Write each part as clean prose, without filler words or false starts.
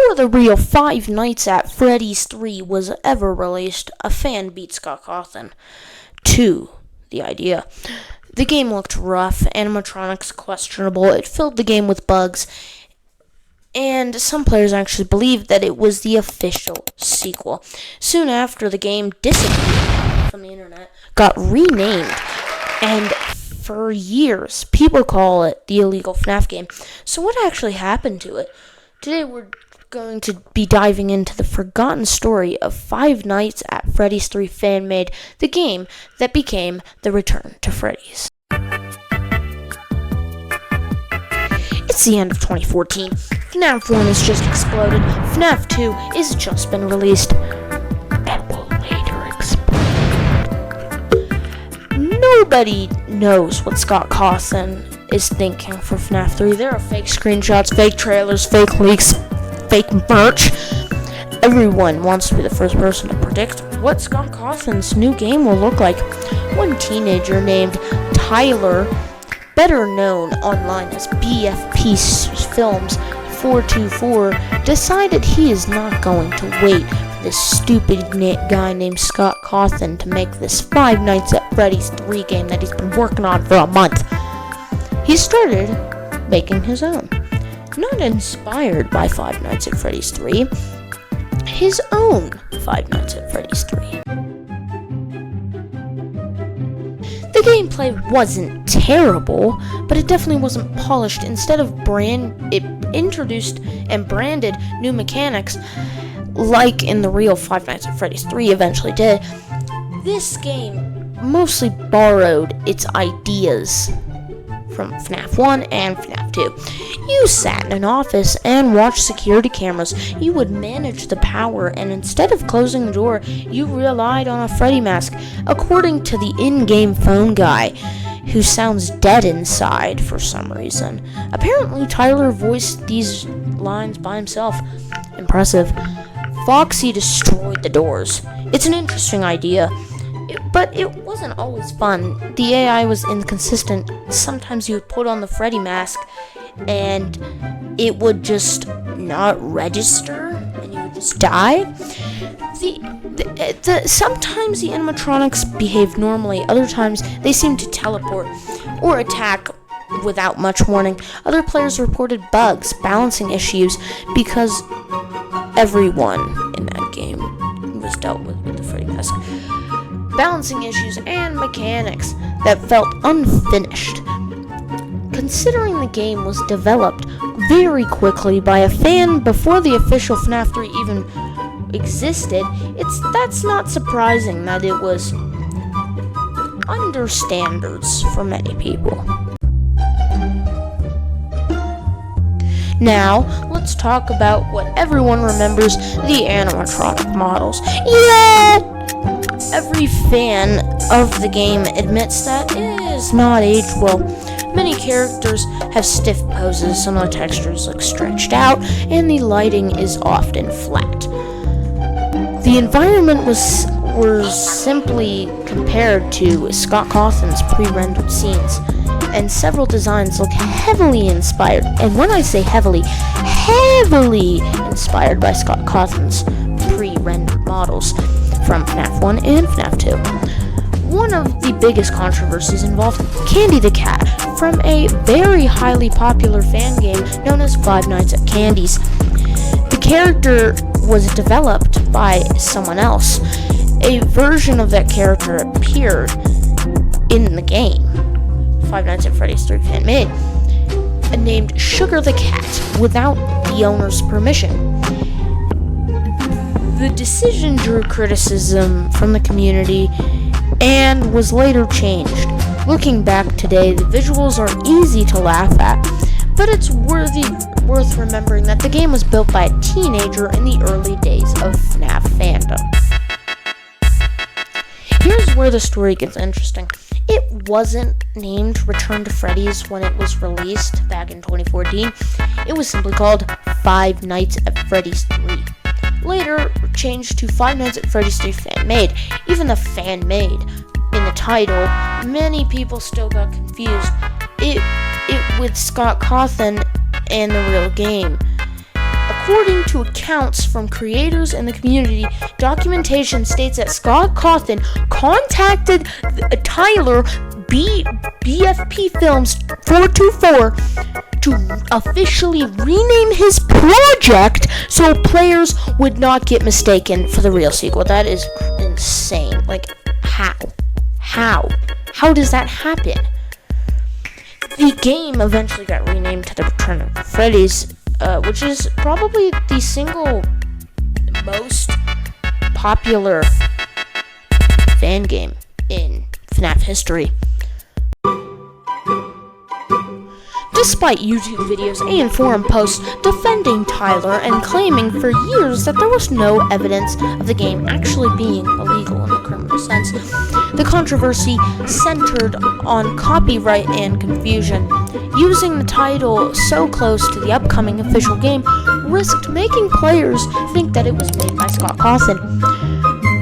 Before the real Five Nights at Freddy's 3 was ever released, a fan beat Scott Cawthon to the idea. The game looked rough, animatronics questionable, it filled the game with bugs, and some players actually believed that it was the official sequel. Soon after, the game disappeared from the internet, got renamed, and for years, people call it the illegal FNAF game. So what actually happened to it? Today we're going to be diving into the forgotten story of Five Nights at Freddy's 3 fan-made, the game that became The Return to Freddy's. It's the end of 2014. FNAF 1 has just exploded. FNAF 2 has just been released and will later explode. Nobody knows what Scott Cawthon is thinking for FNAF 3. There are fake screenshots, fake trailers, fake leaks, fake merch. Everyone wants to be the first person to predict what Scott Cawthon's new game will look like. One teenager named Tyler, better known online as BFP Films 424, decided he is not going to wait for this stupid guy named Scott Cawthon to make this Five Nights at Freddy's 3 game that he's been working on for a month. He started making his own. Not inspired by Five Nights at Freddy's 3, his own Five Nights at Freddy's 3. The gameplay wasn't terrible, but it definitely wasn't polished. Instead of it introduced and branded new mechanics, like in the real Five Nights at Freddy's 3 eventually did. This game mostly borrowed its ideas from FNAF 1 and FNAF 2. You sat in an office and watched security cameras. You would manage the power, and instead of closing the door, you relied on a Freddy mask, according to the in-game phone guy, who sounds dead inside for some reason. Apparently, Tyler voiced these lines by himself. Impressive. Foxy destroyed the doors. It's an interesting idea. But it wasn't always fun. The AI was inconsistent. Sometimes you would put on the Freddy mask and it would just not register and you would just die. Sometimes the animatronics behaved normally. Other times they seemed to teleport or attack without much warning. Other players reported bugs, balancing issues, because everyone in that game was dealt with the Freddy mask. Balancing issues and mechanics that felt unfinished. Considering the game was developed very quickly by a fan before the official FNAF 3 even existed, that's not surprising that it was under standards for many people. Now, let's talk about what everyone remembers, the animatronic models. Yeah! Every fan of the game admits that it is not aged well. Many characters have stiff poses, some of the textures look stretched out, and the lighting is often flat. The environment was simply compared to Scott Cawthon's pre-rendered scenes, and several designs look heavily inspired, and when I say heavily inspired by Scott Cawthon's pre-rendered models from FNAF 1 and FNAF 2. One of the biggest controversies involved Candy the Cat from a very highly popular fan game known as Five Nights at Candy's. The character was developed by someone else. A version of that character appeared in the game, Five Nights at Freddy's 3 fan made, named Sugar the Cat without the owner's permission. The decision drew criticism from the community and was later changed. Looking back today, the visuals are easy to laugh at, but it's worth remembering that the game was built by a teenager in the early days of FNAF fandom. Here's where the story gets interesting. It wasn't named Return to Freddy's when it was released back in 2014. It was simply called Five Nights at Freddy's 3. Later changed to Five Nights at Freddy's 3 fan-made. Even the fan-made in the title, many people still got confused. It with Scott Cawthon and the real game. According to accounts from creators in the community, documentation states that Scott Cawthon contacted Tyler BFP Films 424 to officially rename his project so players would not get mistaken for the real sequel. That is insane. Like, how? How does that happen? The game eventually got renamed to The Return of Freddy's, which is probably the single most popular fan game in FNAF history. Despite YouTube videos and forum posts defending Tyler and claiming for years that there was no evidence of the game actually being illegal in the criminal sense, the controversy centered on copyright and confusion. Using the title so close to the upcoming official game risked making players think that it was made by Scott Cawthon.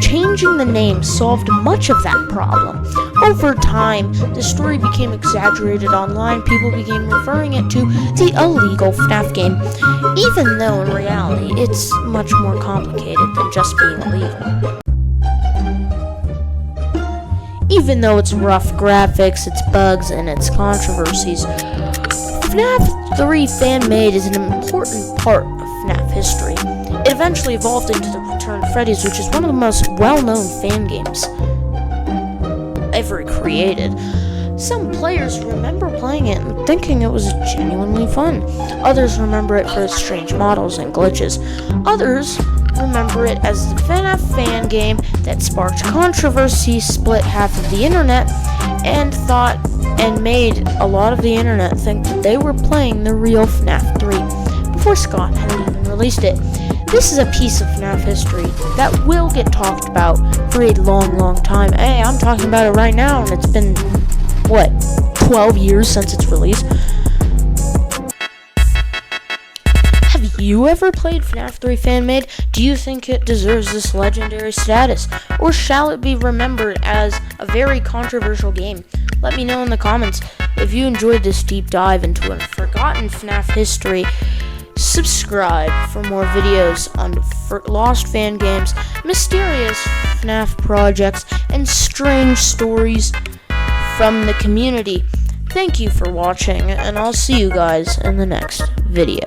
Changing the name solved much of that problem. Over time, the story became exaggerated online. People began referring it to the illegal FNAF game, even though in reality, it's much more complicated than just being illegal. Even though its rough graphics, its bugs, and its controversies, FNAF 3 fan-made is an important part of FNAF history. It eventually evolved into The Return of Freddy's, which is one of the most well-known fan games ever created. Some players remember playing it and thinking it was genuinely fun. Others remember it for its strange models and glitches. Others remember it as the FNAF fan game that sparked controversy, split half of the internet, and made a lot of the internet think that they were playing the real FNAF 3 before Scott had even released it. This is a piece of FNAF history that will get talked about for a long, long time. Hey, I'm talking about it right now, and it's been, 12 years since its release. Have you ever played FNAF 3 fan-made? Do you think it deserves this legendary status? Or shall it be remembered as a very controversial game? Let me know in the comments. If you enjoyed this deep dive into a forgotten FNAF history, subscribe for more videos on lost fan games, mysterious FNAF projects, and strange stories from the community. Thank you for watching, and I'll see you guys in the next video.